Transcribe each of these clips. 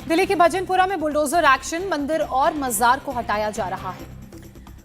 दिल्ली के भजनपुरा में bulldozer action, मंदिर और मजार को हटाया जा रहा है।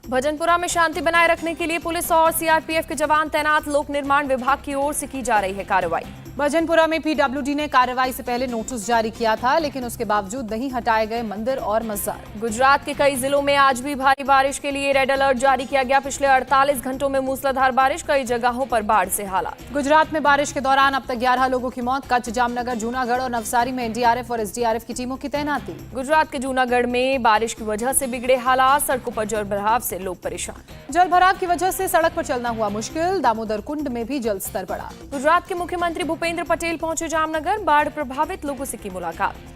भजनपुरा में शांति बनाए रखने के लिए पुलिस और सीआरपीएफ के जवान तैनात, लोक निर्माण विभाग की ओर से की जा रही है कार्रवाई। भजनपुरा में पीडब्ल्यूडी ने कार्रवाई से पहले नोटिस जारी किया था, लेकिन उसके बावजूद नहीं हटाए गए मंदिर और मजार। गुजरात के कई जिलों में आज भी भारी बारिश के लिए रेड अलर्ट जारी किया गया। पिछले 48 घंटों में मूसलाधार बारिश, कई जगहों पर बाढ़ से हालात। गुजरात में बारिश के दौरान अब तक 11 लोगों की मौत। कच्छ, जामनगर, जूनागढ़ और नवसारी में एनडीआरएफ और एसडीआरएफ की टीमों की तैनाती। गुजरात के जूनागढ़ में बारिश की वजह से बिगड़े हालात, सड़कों पर जलभराव से लोग परेशान। जलभराव की वजह से सड़क पर चलना हुआ मुश्किल। दामोदर कुंड में भी जल स्तर बढ़ा। गुजरात के मुख्यमंत्री भूपेंद्र पटेल पहुंचे जामनगर, बाढ़ प्रभावित लोगों से की मुलाकात।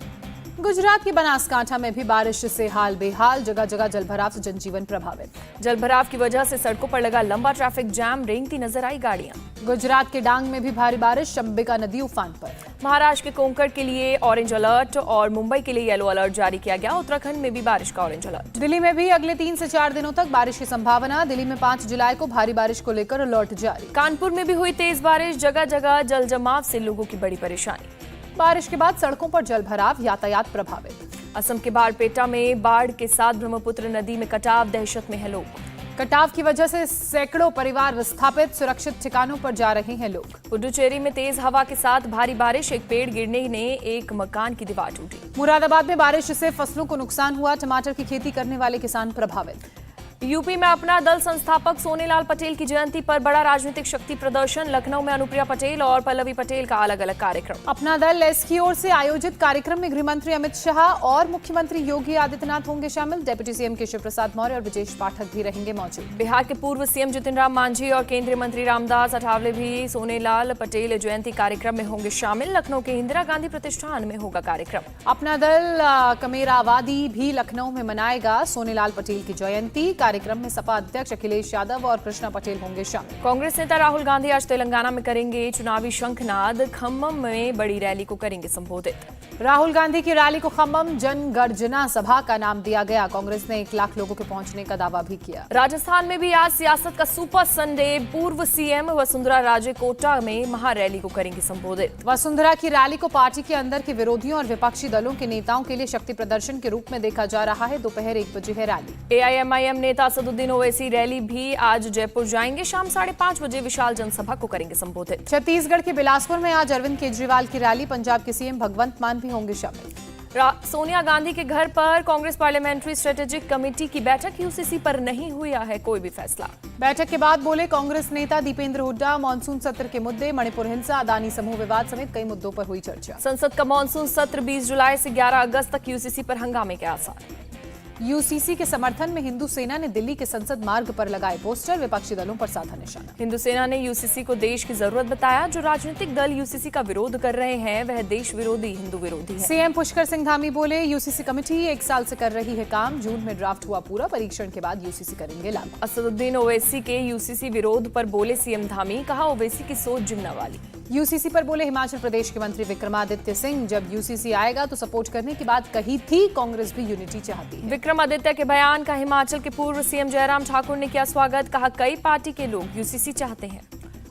गुजरात की बनासकांठा में भी बारिश से हाल बेहाल, जगह जगह जलभराव से जनजीवन प्रभावित। जलभराव की वजह से सड़कों पर लगा लंबा ट्रैफिक जाम, रेंगती नजर आई गाड़ियां। गुजरात के डांग में भी भारी बारिश, अंबिका नदी उफान पर। महाराष्ट्र के कोंकण के लिए ऑरेंज अलर्ट और मुंबई के लिए येलो अलर्ट जारी किया गया। उत्तराखंड में भी बारिश का ऑरेंज अलर्ट। दिल्ली में भी अगले 3 से 4 दिनों तक बारिश की संभावना। दिल्ली में 5 जुलाई को भारी बारिश को लेकर अलर्ट जारी। कानपुर में भी हुई तेज बारिश, जगह जगह जल जमाव से लोगों की बड़ी परेशानी। बारिश के बाद सड़कों पर जलभराव, यातायात प्रभावित। असम के बारपेटा में बाढ़ के साथ ब्रह्मपुत्र नदी में कटाव, दहशत में है लोग। कटाव की वजह से सैकड़ों परिवार विस्थापित, सुरक्षित ठिकानों पर जा रहे हैं लोग। पुडुचेरी में तेज हवा के साथ भारी बारिश, एक पेड़ गिरने ने एक मकान की दीवार टूटी। मुरादाबाद में बारिश से फसलों को नुकसान हुआ, टमाटर की खेती करने वाले किसान प्रभावित। यूपी में अपना दल संस्थापक सोनेलाल पटेल की जयंती पर बड़ा राजनीतिक शक्ति प्रदर्शन। लखनऊ में अनुप्रिया पटेल और पल्लवी पटेल का अलग अलग कार्यक्रम। अपना दल एस की ओर से आयोजित कार्यक्रम में गृहमंत्री अमित शाह और मुख्यमंत्री योगी आदित्यनाथ होंगे शामिल। डिप्टी सीएम केशव प्रसाद मौर्य और ब्रजेश पाठक भी रहेंगे मौजूद। बिहार के पूर्व सीएम जितिन राम मांझी और केंद्रीय मंत्री रामदास अठावले भी सोनेलाल पटेल जयंती कार्यक्रम में होंगे शामिल। लखनऊ के इंदिरा गांधी प्रतिष्ठान में होगा कार्यक्रम। अपना दल कमेरावादी भी लखनऊ में मनाएगा सोनेलाल पटेल की जयंती। कार्यक्रम में सपा अध्यक्ष अखिलेश यादव और कृष्णा पटेल होंगे शामिल। कांग्रेस नेता राहुल गांधी आज तेलंगाना में करेंगे चुनावी शंखनाद। खम्मम में बड़ी रैली को करेंगे संबोधित। राहुल गांधी की रैली को खम्मम जन गर्जना सभा का नाम दिया गया। कांग्रेस ने 1 लाख लोगों के पहुंचने का दावा भी किया। राजस्थान में भी आज सियासत का सुपर संडे। पूर्व सीएम वसुंधरा राजे कोटा में महारैली को करेंगे संबोधित। वसुंधरा की रैली को पार्टी के अंदर के विरोधियों और विपक्षी दलों के नेताओं के लिए शक्ति प्रदर्शन के रूप में देखा जा रहा है। दोपहर 1 बजे है रैली। एआईएमआईएम नेता असदुद्दीन ओवैसी रैली भी आज जयपुर जाएंगे। शाम 5:30 बजे विशाल जनसभा को करेंगे संबोधित। छत्तीसगढ़ के बिलासपुर में आज अरविंद केजरीवाल की रैली। पंजाब के सीएम भगवंत मान भी होंगे शामिल। सोनिया गांधी के घर पर कांग्रेस पार्लियामेंट्री स्ट्रेटेजिक कमेटी की बैठक। यूसीसी पर नहीं हुआ है कोई भी फैसला। बैठक के बाद बोले कांग्रेस नेता दीपेंद्र हुड्डा। मानसून सत्र के मुद्दे, मणिपुर हिंसा, अदानी समूह विवाद समेत कई मुद्दों पर हुई चर्चा। संसद का मानसून सत्र 20 जुलाई से 11 अगस्त तक। यूसीसी पर हंगामे के आसार। यूसीसी के समर्थन में हिंदू सेना ने दिल्ली के संसद मार्ग पर लगाए पोस्टर। विपक्षी दलों पर साधा निशाना। हिंदू सेना ने यूसीसी को देश की जरूरत बताया। जो राजनीतिक दल यूसीसी का विरोध कर रहे हैं वह देश विरोधी, हिंदू विरोधी है। सीएम पुष्कर सिंह धामी बोले यूसीसी कमेटी 1 साल से कर रही है काम। जून में ड्राफ्ट हुआ पूरा, परीक्षण के बाद यूसीसी करेंगे लागू। असदुद्दीन ओवैसी के यूसीसी विरोध पर बोले सीएम धामी, कहा ओवैसी की सोच जिन्ना वाली। यूसीसी पर बोले हिमाचल प्रदेश के मंत्री विक्रमादित्य सिंह, जब यूसीसी आएगा तो सपोर्ट करने की बात कही थी, कांग्रेस भी यूनिटी चाहती है। विक्रमादित्य के बयान का हिमाचल के पूर्व सीएम जयराम ठाकुर ने किया स्वागत। कहा कई पार्टी के लोग यूसीसी चाहते हैं।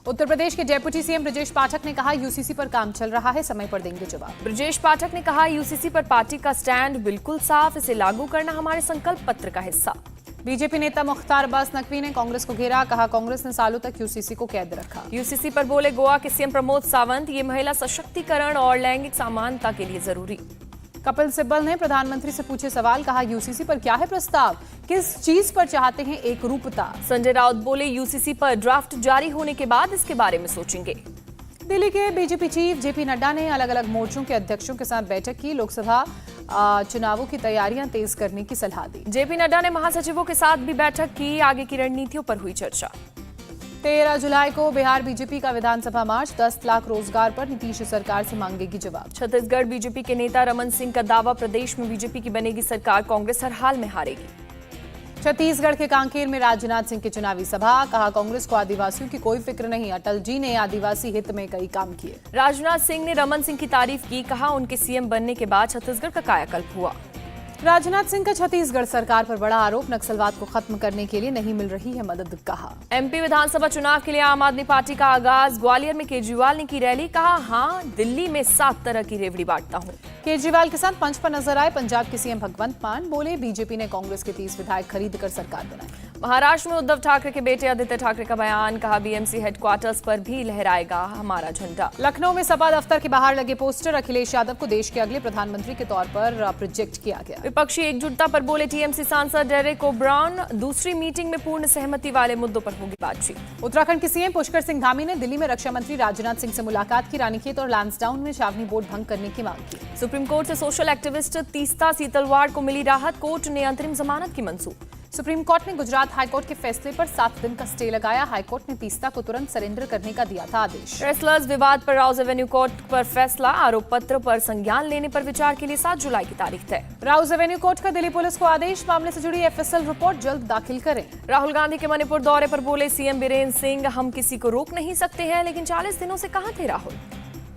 उत्तर प्रदेश के डिप्टी सीएम ब्रजेश पाठक ने कहा यूसीसी पर काम चल रहा है, समय पर देंगे जवाब। ब्रजेश पाठक ने कहा यूसीसी पर पार्टी का स्टैंड बिल्कुल साफ, इसे लागू करना हमारे संकल्प पत्र का हिस्सा। बीजेपी नेता मुख्तार अब्बास नकवी ने कांग्रेस को घेरा। कहा कांग्रेस ने सालों तक यूसीसी को कैद रखा। यूसीसी पर बोले गोवा के सीएम प्रमोद सावंत, ये महिला सशक्तिकरण और लैंगिक समानता के लिए जरूरी। कपिल सिब्बल ने प्रधानमंत्री से पूछे सवाल। कहा यूसीसी पर क्या है प्रस्ताव, किस चीज पर चाहते हैं एक रूपता। संजय राउत बोले यूसीसी पर ड्राफ्ट जारी होने के बाद इसके बारे में सोचेंगे। दिल्ली के बीजेपी चीफ जेपी नड्डा ने अलग अलग मोर्चों के अध्यक्षों के साथ बैठक की। लोकसभा चुनावों की तैयारियां तेज करने की सलाह दी। जेपी नड्डा ने महासचिवों के साथ भी बैठक की। आगे की रणनीतियों पर हुई चर्चा। 13 जुलाई को बिहार बीजेपी का विधानसभा मार्च। 10 लाख रोजगार पर नीतीश सरकार से मांगेगी जवाब। छत्तीसगढ़ बीजेपी के नेता रमन सिंह का दावा, प्रदेश में बीजेपी की बनेगी सरकार, कांग्रेस हर हाल में हारेगी। छत्तीसगढ़ के कांकेर में राजनाथ सिंह की चुनावी सभा। कहा कांग्रेस को आदिवासियों की कोई फिक्र नहीं, अटल जी ने आदिवासी हित में कई काम किए। राजनाथ सिंह ने रमन सिंह की तारीफ की। कहा उनके सीएम बनने के बाद छत्तीसगढ़ का कायाकल्प हुआ। राजनाथ सिंह का छत्तीसगढ़ सरकार पर बड़ा आरोप, नक्सलवाद को खत्म करने के लिए नहीं मिल रही है मदद, कहा। एमपी विधानसभा चुनाव के लिए आम आदमी पार्टी का आगाज, ग्वालियर में केजरीवाल ने की रैली, कहा हां दिल्ली में 7 तरह की रेवड़ी बांटता हूं। केजरीवाल के साथ मंच पर नजर आए पंजाब के सीएम भगवंत मान, बोले बीजेपी ने कांग्रेस के 30 विधायक खरीद कर सरकार बनाई। महाराष्ट्र में उद्धव ठाकरे के बेटे आदित्य ठाकरे का बयान, कहा बीएमसी हेडक्वार्टर्स पर भी लहराएगा हमारा झंडा। लखनऊ में सपा दफ्तर के बाहर लगे पोस्टर, अखिलेश यादव को देश के अगले प्रधानमंत्री के तौर पर प्रोजेक्ट किया गया। विपक्षी एकजुटता पर बोले टीएमसी सांसद डेरेक ओब्रायन, दूसरी मीटिंग में पूर्ण सहमति वाले मुद्दों पर होगी बातचीत। उत्तराखंड के सीएम पुष्कर सिंह धामी ने दिल्ली में रक्षा मंत्री राजनाथ सिंह से मुलाकात की, रानीखेत और लैंसडाउन में छावनी बोर्ड भंग करने की मांग की। सुप्रीम कोर्ट से सोशल एक्टिविस्ट तीस्ता सीतलवाड़ को मिली राहत, कोर्ट ने अंतरिम जमानत की मंजूर। सुप्रीम कोर्ट ने गुजरात हाईकोर्ट के फैसले पर 7 दिन का स्टे लगाया, हाईकोर्ट ने तीस्ता को तुरंत सरेंडर करने का दिया था आदेश। रेसलर्स विवाद पर राउज एवेन्यू कोर्ट पर फैसला, आरोप पत्र पर संज्ञान लेने पर विचार के लिए 7 जुलाई की तारीख तय। राउज एवेन्यू कोर्ट का दिल्ली पुलिस को आदेश, मामले से जुड़ी एफएसएल रिपोर्ट जल्द दाखिल करें। राहुल गांधी के मणिपुर दौरे पर बोले सीएम बीरेन्द्र सिंह, हम किसी को रोक नहीं सकते हैं, लेकिन 40 दिनों से कहां थे राहुल।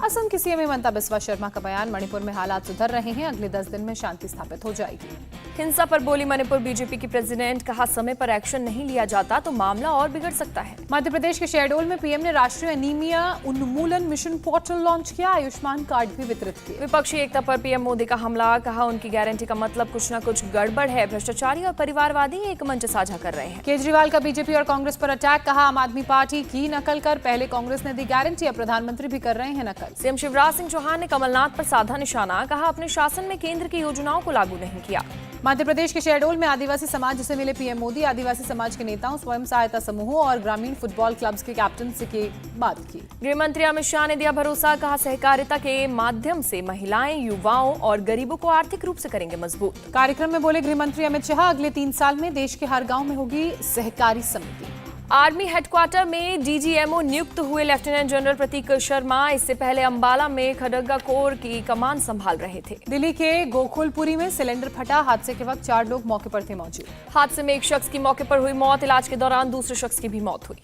असम की सीएम हिमंता बिस्वा शर्मा का बयान, मणिपुर में हालात सुधर रहे हैं, अगले 10 दिन में शांति स्थापित हो जाएगी। हिंसा पर बोली मणिपुर बीजेपी की प्रेसिडेंट, कहा समय पर एक्शन नहीं लिया जाता तो मामला और बिगड़ सकता है। मध्य प्रदेश के शहडोल में पीएम ने राष्ट्रीय एनीमिया उन्मूलन मिशन पोर्टल लॉन्च किया, आयुष्मान कार्ड भी वितरित किए। विपक्षी एकता पर पीएम मोदी का हमला, कहा उनकी गारंटी का मतलब कुछ न कुछ गड़बड़ है, भ्रष्टाचारी और परिवारवादी एक मंच साझा कर रहे हैं। केजरीवाल का बीजेपी और कांग्रेस पर अटैक, कहा आम आदमी पार्टी की नकल कर पहले कांग्रेस ने दी गारंटी, अब प्रधानमंत्री भी कर रहे हैं नकल। सीएम शिवराज सिंह चौहान ने कमलनाथ पर साधा निशाना, कहा अपने शासन में केंद्र की योजनाओं को लागू नहीं किया। मध्य प्रदेश के शहडोल में आदिवासी समाज से मिले पीएम मोदी, आदिवासी समाज के नेताओं, स्वयं सहायता समूहों और ग्रामीण फुटबॉल क्लब्स के कैप्टन से की बात की। गृह मंत्री अमित शाह ने दिया भरोसा, कहा सहकारिता के माध्यम से महिलाएं, युवाओं और गरीबों को आर्थिक रूप से करेंगे मजबूत। कार्यक्रम में बोले गृह मंत्री अमित शाह, अगले 3 साल में देश के हर गाँव में होगी सहकारी समिति। आर्मी हेडक्वार्टर में डीजीएमओ नियुक्त हुए लेफ्टिनेंट जनरल प्रतीक शर्मा, इससे पहले अंबाला में खडगा कोर की कमान संभाल रहे थे। दिल्ली के गोकुलपुरी में सिलेंडर फटा, हादसे के वक्त 4 लोग मौके पर थे मौजूद। हादसे में एक शख्स की मौके पर हुई मौत, इलाज के दौरान दूसरे शख्स की भी मौत हुई।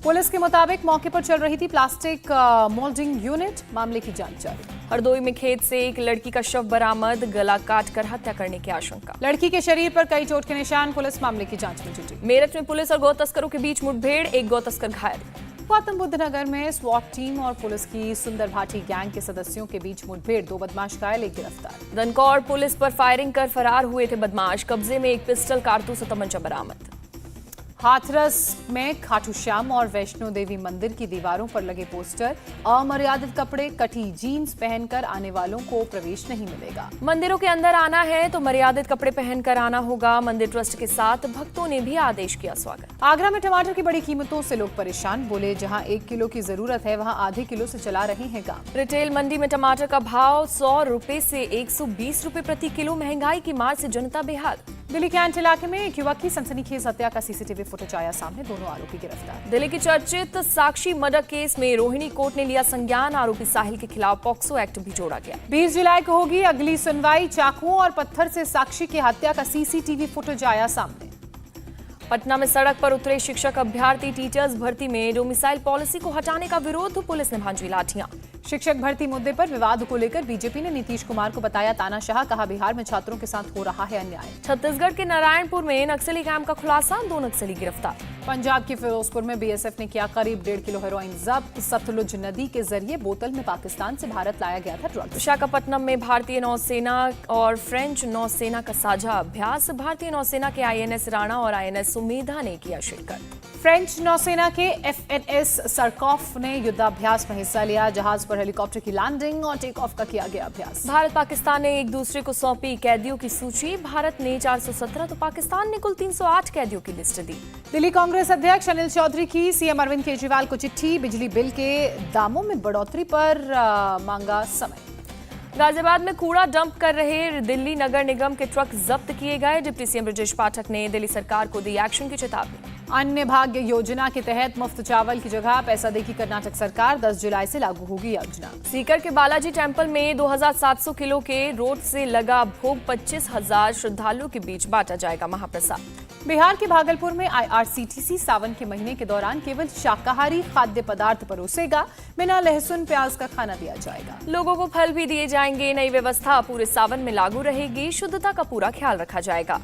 पुलिस के मुताबिक मौके पर चल रही थी प्लास्टिक मोल्डिंग यूनिट, मामले की जांच जारी। हरदोई में खेत से एक लड़की का शव बरामद, गला काटकर हत्या करने की आशंका। लड़की के शरीर पर कई चोट के निशान, पुलिस मामले की जांच में जुटी। मेरठ में पुलिस और गौ तस्करों के बीच मुठभेड़, एक गौ तस्कर घायल। गौतम बुद्ध नगर में स्वाट टीम और पुलिस की सुंदर भाटी गैंग के सदस्यों के बीच मुठभेड़, 2 बदमाश घायल, 1 गिरफ्तार। दनकौर पुलिस पर फायरिंग कर फरार हुए थे बदमाश, कब्जे में एक पिस्टल, कारतूस और तमंचा बरामद। हाथरस में खाटू श्याम और वैष्णो देवी मंदिर की दीवारों पर लगे पोस्टर, अमर्यादित कपड़े, कटी जीन्स पहनकर आने वालों को प्रवेश नहीं मिलेगा। मंदिरों के अंदर आना है तो मर्यादित कपड़े पहनकर आना होगा, मंदिर ट्रस्ट के साथ भक्तों ने भी आदेश किया स्वागत। आगरा में टमाटर की बड़ी कीमतों से लोग परेशान, बोले जहां 1 किलो की जरूरत है वहां आधे किलो से चला रहे हैं काम। रिटेल मंडी में टमाटर का भाव 100 रुपए से 120 रुपए प्रति किलो, महंगाई की मार से जनता बेहाल। दिल्ली के कैंट इलाके में एक युवक की सनसनीखेज हत्या का सीसीटीवी फुटेज आया सामने, दोनों आरोपी गिरफ्तार। दिल्ली की चर्चित साक्षी मर्डर केस में रोहिणी कोर्ट ने लिया संज्ञान, आरोपी साहिल के खिलाफ पॉक्सो एक्ट भी जोड़ा गया। 20 जुलाई को होगी अगली सुनवाई, चाकुओं और पत्थर से साक्षी की हत्या का सीसीटीवी फुटेज आया सामने। पटना में सड़क पर उतरे शिक्षक अभ्यर्थी, टीचर्स भर्ती में डोमिसाइल पॉलिसी को हटाने का विरोध, पुलिस ने भांजी लाठियां। शिक्षक भर्ती मुद्दे पर विवाद को लेकर बीजेपी ने नीतीश कुमार को बताया तानाशाह, कहा बिहार में छात्रों के साथ हो रहा है अन्याय। छत्तीसगढ़ के नारायणपुर में नक्सली कैंप का खुलासा, 2 नक्सली गिरफ्तार। पंजाब के फिरोजपुर में बीएसएफ ने किया करीब 1.5 किलो हेरोइन जब्त, सतलुज नदी के जरिए बोतल में पाकिस्तान से भारत लाया गया था ड्रग्स। विशाखापट्टनम में भारतीय नौसेना और फ्रेंच नौसेना का साझा अभ्यास, भारतीय नौसेना के आईएनएस राणा और आईएनएस सुमेधा ने किया शिरकत। फ्रेंच नौसेना के एफएनएस सरकॉफ ने युद्धाभ्यास में हिस्सा लिया, जहाज पर हेलीकॉप्टर की लैंडिंग और टेक ऑफ का किया गया अभ्यास। भारत पाकिस्तान ने एक दूसरे को सौंपी कैदियों की सूची, भारत ने 417 तो पाकिस्तान ने कुल 308 कैदियों की लिस्ट दी। दिल्ली कांग्रेस अध्यक्ष अनिल चौधरी की सीएम अरविंद केजरीवाल को चिट्ठी, बिजली बिल के दामों में बढ़ोतरी पर मांगा समय। गाजियाबाद में कूड़ा डंप कर रहे दिल्ली नगर निगम के ट्रक जब्त किए गए, डिप्टी सीएम ब्रजेश पाठक ने दिल्ली सरकार को दी एक्शन की चेतावनी। अन्य भाग्य योजना के तहत मुफ्त चावल की जगह पैसा देगी कर्नाटक सरकार। 10 जुलाई से लागू होगी योजना। सीकर के बालाजी टेम्पल में 2700 किलो के रोड से लगा भोग 25,000 श्रद्धालुओं के बीच बांटा जाएगा महाप्रसाद। बिहार के भागलपुर में IRCTC सावन के महीने के दौरान केवल शाकाहारी खाद्य पदार्थ परोसेगा। बिना लहसुन प्याज का खाना दिया जाएगा। लोगों को फल भी दिए जाएंगे। नई व्यवस्था पूरे सावन में लागू रहेगी। शुद्धता का पूरा ख्याल रखा जाएगा।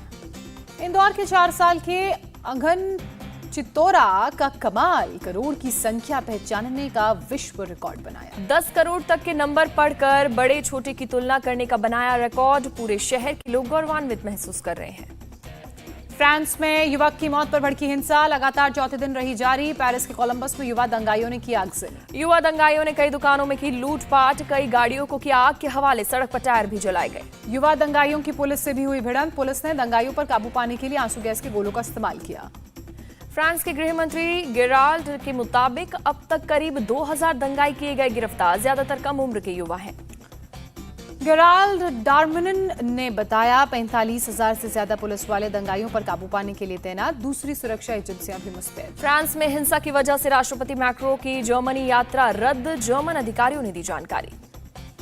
इंदौर के 4 साल के अघन चित्तोरा का कमाल करोड़ की संख्या पहचानने का विश्व रिकॉर्ड बनाया। 10 करोड़ तक के नंबर पढ़कर बड़े छोटे की तुलना करने का बनाया रिकॉर्ड। पूरे शहर के लोग गौरवान्वित महसूस कर रहे हैं। फ्रांस में युवक की मौत पर भड़की हिंसा लगातार चौथे दिन रही जारी। पेरिस के कोलंबस में युवा दंगाइयों ने की आगजनी। युवा दंगाइयों ने कई दुकानों में की लूटपाट। कई गाड़ियों को किया आग के हवाले। सड़क पर टायर भी जलाए गए। युवा दंगाइयों की पुलिस से भी हुई भिड़ंत। पुलिस ने दंगाइयों पर काबू पाने के लिए आंसू गैस के गोलों का इस्तेमाल किया। फ्रांस के गृह मंत्री गेराल्ड के मुताबिक अब तक करीब 2000 दंगाई किए गए गिरफ्तार। ज्यादातर कम उम्र के युवा हैं। गेराल्ड डार्मनिन ने बताया 45,000 से ज्यादा पुलिस वाले दंगाइयों पर काबू पाने के लिए तैनात। दूसरी सुरक्षा एजेंसियां भी मुस्तैद। फ्रांस में हिंसा की वजह से राष्ट्रपति मैक्रो की जर्मनी यात्रा रद्द। जर्मन अधिकारियों ने दी जानकारी।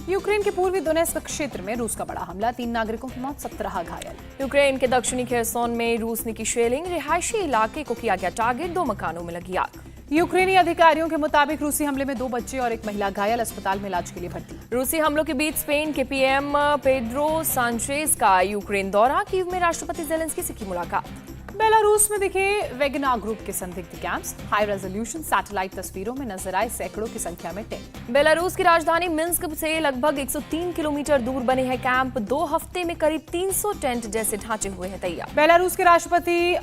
यूक्रेन के पूर्वी दोनेत्स्क क्षेत्र में रूस का बड़ा हमला। 3 नागरिकों की मौत, 17 घायल। यूक्रेन के दक्षिणी खेरसोन में रूस ने की शेलिंग। रिहायशी इलाके को किया गया टारगेट। 2 मकानों में लगी आग। यूक्रेनी अधिकारियों के मुताबिक रूसी हमले में 2 बच्चे और 1 महिला घायल। अस्पताल में इलाज के लिए भर्ती। रूसी हमलों के बीच स्पेन के पीएम पेड्रो सांचेज का यूक्रेन दौरा। कीव में राष्ट्रपति जेलेंस्की से की मुलाकात। बेलारूस में दिखे वेगना ग्रुप के संदिग्ध कैंप्स। हाई रेजोल्यूशन सैटेलाइट तस्वीरों में नजर आए सैकड़ों की संख्या में टेंट। बेलारूस की राजधानी मिन्स्क से लगभग 103 किलोमीटर दूर बने हैं कैंप। 2 हफ्ते में करीब 300 टेंट जैसे ढांचे हुए हैं तैयार। बेलारूस के राष्ट्रपति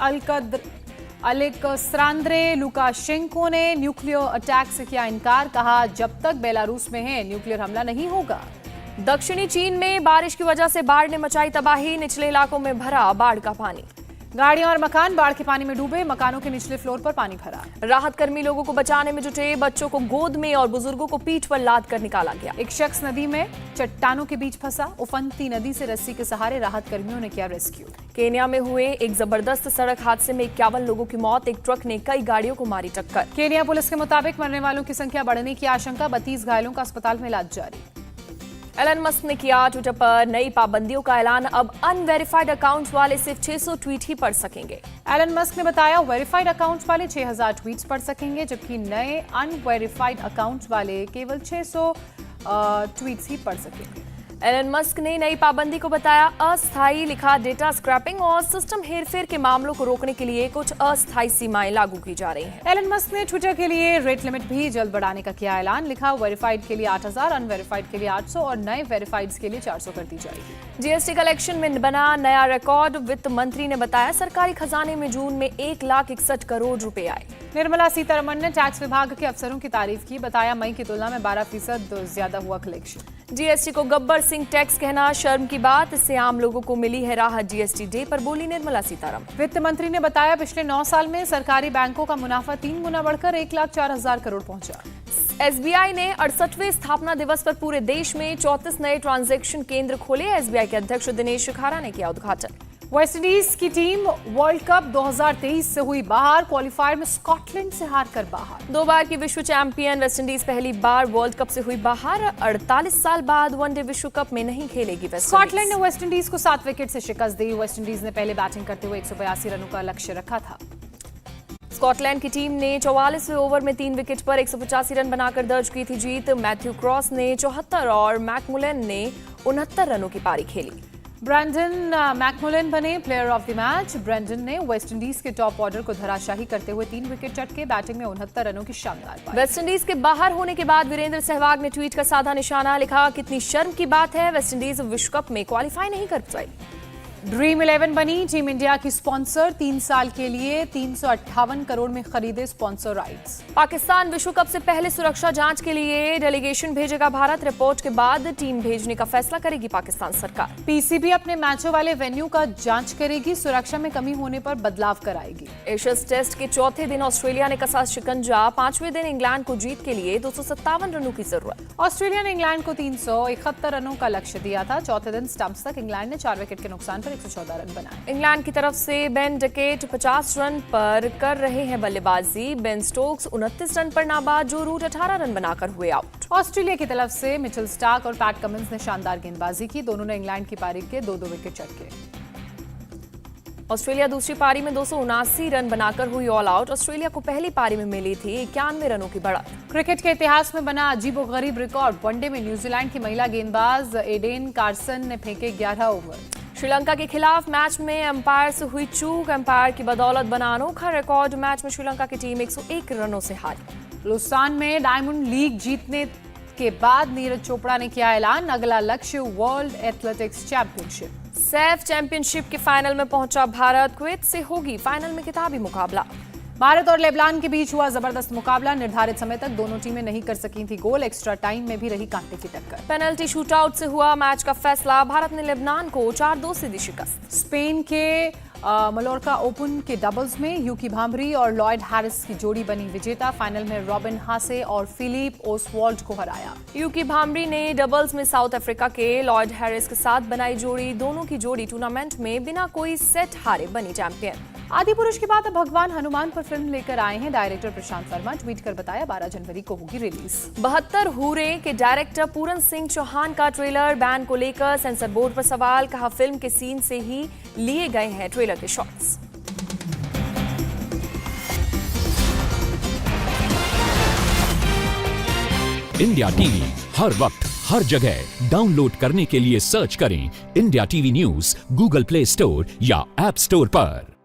अलेक्सांद्र लुकाशेंको ने न्यूक्लियर अटैक से किया इनकार। कहा जब तक बेलारूस में है न्यूक्लियर हमला नहीं होगा। दक्षिणी चीन में बारिश की वजह से बाढ़ ने मचाई तबाही। निचले इलाकों में भरा बाढ़ का पानी। गाड़ियां और मकान बाढ़ के पानी में डूबे। मकानों के निचले फ्लोर पर पानी भरा। राहत कर्मी लोगों को बचाने में जुटे। बच्चों को गोद में और बुजुर्गों को पीठ पर लाद कर निकाला गया। एक शख्स नदी में चट्टानों के बीच फंसा। उफनती नदी से रस्सी के सहारे राहत कर्मियों ने किया रेस्क्यू। केन्या में हुए एक जबरदस्त सड़क हादसे में 51 लोगों की मौत। एक ट्रक ने कई गाड़ियों को मारी टक्कर। केन्या पुलिस के मुताबिक मरने वालों की संख्या बढ़ने की आशंका। 32 घायलों का अस्पताल में इलाज जारी। एलन मस्क ने किया ट्विटर पर नई पाबंदियों का ऐलान। अब अनवेरिफाइड अकाउंट्स वाले सिर्फ 600 ट्वीट ही पढ़ सकेंगे। एलन मस्क ने बताया वेरीफाइड अकाउंट्स वाले 6000 ट्वीट्स पढ़ सकेंगे, जबकि नए अनवेरिफाइड अकाउंट्स वाले केवल 600 ट्वीट्स ही पढ़ सकेंगे। एलन मस्क ने नई पाबंदी को बताया अस्थायी। लिखा डेटा स्क्रैपिंग और सिस्टम हेरफेर के मामलों को रोकने के लिए कुछ अस्थायी सीमाएं लागू की जा रही हैं। एलन मस्क ने ट्विटर के लिए रेट लिमिट भी जल्द बढ़ाने का किया ऐलान। लिखा वेरीफाइड के लिए 8000, अनवेरिफाइड के लिए 800 और नए वेरीफाइड्स के लिए 400 कर दी जाएगी। जीएसटी कलेक्शन में बना नया रिकॉर्ड। वित्त मंत्री ने बताया सरकारी खजाने में जून में 1,61 करोड़ रुपए आए। निर्मला सीतारमण ने टैक्स विभाग के अफसरों की तारीफ की। बताया मई की तुलना में 12% ज्यादा हुआ कलेक्शन। जीएसटी को गब्बर सिंह टैक्स कहना शर्म की बात। इससे आम लोगों को मिली है राहत। जीएसटी डे पर बोली निर्मला सीतारमण। वित्त मंत्री ने बताया पिछले 9 साल में सरकारी बैंकों का मुनाफा 3 गुना बढ़कर 1,04,000 करोड़ पहुंचा। एसबीआई ने 68वें स्थापना दिवस पर पूरे देश में 34 नए ट्रांजैक्शन केंद्र खोले। एसबीआई के अध्यक्ष दिनेश शिखारा ने किया उद्घाटन। वेस्टइंडीज की टीम वर्ल्ड कप 2023 से हुई बाहर। क्वालिफायर में स्कॉटलैंड से हारकर बाहर। 2 बार की विश्व चैंपियन वेस्टइंडीज पहली बार वर्ल्ड कप से हुई बाहर। 48 साल बाद वनडे विश्व कप में नहीं खेलेगी वेस्टइंडीज। स्कॉटलैंड ने वेस्टइंडीज को 7 विकेट से शिकस्त दी। वेस्टइंडीज ने पहले बैटिंग करते हुए 182 रनों का लक्ष्य रखा था। स्कॉटलैंड की टीम ने 44वें ओवर में 3 विकेट पर 185 रन बनाकर दर्ज की थी जीत। मैथ्यू क्रॉस ने 74 और मैकमुलन ने 69 रनों की पारी खेली। ब्रैंडन मैकमुलन बने player of the match. Brandon ने वेस्टइंडीज के टॉप ऑर्डर को धराशाही करते हुए 3 विकेट चटके। बैटिंग में 69 रनों की शानदार पारी। वेस्टइंडीज के बाहर होने के बाद वीरेंद्र सहवाग ने ट्वीट का साधा निशाना। लिखा कितनी शर्म की बात है, वेस्टइंडीज विश्व कप में क्वालिफाई नहीं कर पाई। ड्रीम 11 बनी टीम इंडिया की स्पॉन्सर। 3 साल के लिए 358 करोड़ में खरीदे स्पॉन्सर राइट्स। पाकिस्तान विश्व कप से पहले सुरक्षा जांच के लिए डेलीगेशन भेजेगा भारत। रिपोर्ट के बाद टीम भेजने का फैसला करेगी पाकिस्तान सरकार। पीसीबी अपने मैचों वाले वेन्यू का जांच करेगी। सुरक्षा में कमी होने पर बदलाव कराएगी। एशियस टेस्ट के चौथे दिन ऑस्ट्रेलिया ने कसा शिकंजा। 5वें दिन इंग्लैंड को जीत के लिए 257 रनों की जरूरत। ऑस्ट्रेलिया ने इंग्लैंड को 371 रनों का लक्ष्य दिया था। चौथे दिन स्टंप्स तक इंग्लैंड ने 4 विकेट के नुकसान पर पर 114 रन बनाए। इंग्लैंड की तरफ से बेन डकेट 50 रन पर कर रहे हैं बल्लेबाजी। बेन स्टोक्स 29 रन पर नाबाद। जो रूट 18 रन बनाकर हुए आउट। ऑस्ट्रेलिया की तरफ से मिचेल स्टार्क और पैट कमिंस ने शानदार गेंदबाजी की। दोनों ने इंग्लैंड की पारी के 2-2 विकेट चटके। ऑस्ट्रेलिया दूसरी पारी में 279 रन बनाकर हुई ऑल आउट। ऑस्ट्रेलिया को पहली पारी में मिली थी 91 रनों की बढ़त। क्रिकेट के इतिहास में बना अजीबोगरीब रिकॉर्ड। वनडे में न्यूजीलैंड की महिला गेंदबाज एडेन कार्सन ने फेंके 11 ओवर। श्रीलंका के खिलाफ मैच में एम्पायर से हुई चूक। एम्पायर की बदौलत बना अनोखा रिकॉर्ड। मैच में श्रीलंका की टीम 101 रनों से हारी। लुसान में डायमंड लीग जीतने के बाद नीरज चोपड़ा ने किया ऐलान, अगला लक्ष्य world athletics championship. Saif championship के फाइनल में पहुंचा भारत। कुवैत से होगी फाइनल में किताबी मुकाबला। भारत और लेबनान के बीच हुआ जबरदस्त मुकाबला। निर्धारित समय तक दोनों टीमें नहीं कर सकी थी गोल। एक्स्ट्रा टाइम में भी रही कांटे की टक्कर। पेनल्टी शूटआउट से हुआ मैच का फैसला। भारत ने लेबनान को 4-2 से दी शिकस्त। स्पेन के मलोर्का ओपन के डबल्स में यूकी भांभरी और लॉयड हैरिस की जोड़ी बनी विजेता। फाइनल में रॉबिन हासे और फिलिप ओसवाल्ड को हराया। यूकी भांभरी ने डबल्स में साउथ अफ्रीका के लॉयड हैरिस के साथ बनाई जोड़ी। दोनों की जोड़ी टूर्नामेंट में बिना कोई सेट हारे बनी चैंपियन। आदि पुरुष के बाद अब भगवान हनुमान पर फिल्म लेकर आए हैं डायरेक्टर प्रशांत वर्मा। ट्वीट कर बताया 12 जनवरी को होगी रिलीज। 72 हूरे के डायरेक्टर पूरन सिंह चौहान का ट्रेलर बैन को लेकर सेंसर बोर्ड पर सवाल। कहा फिल्म के सीन से ही लिए गए हैं ट्रेलर के शॉट्स। इंडिया टीवी हर वक्त हर जगह डाउनलोड करने के लिए सर्च करें India TV news Google play store या ऐप स्टोर पर।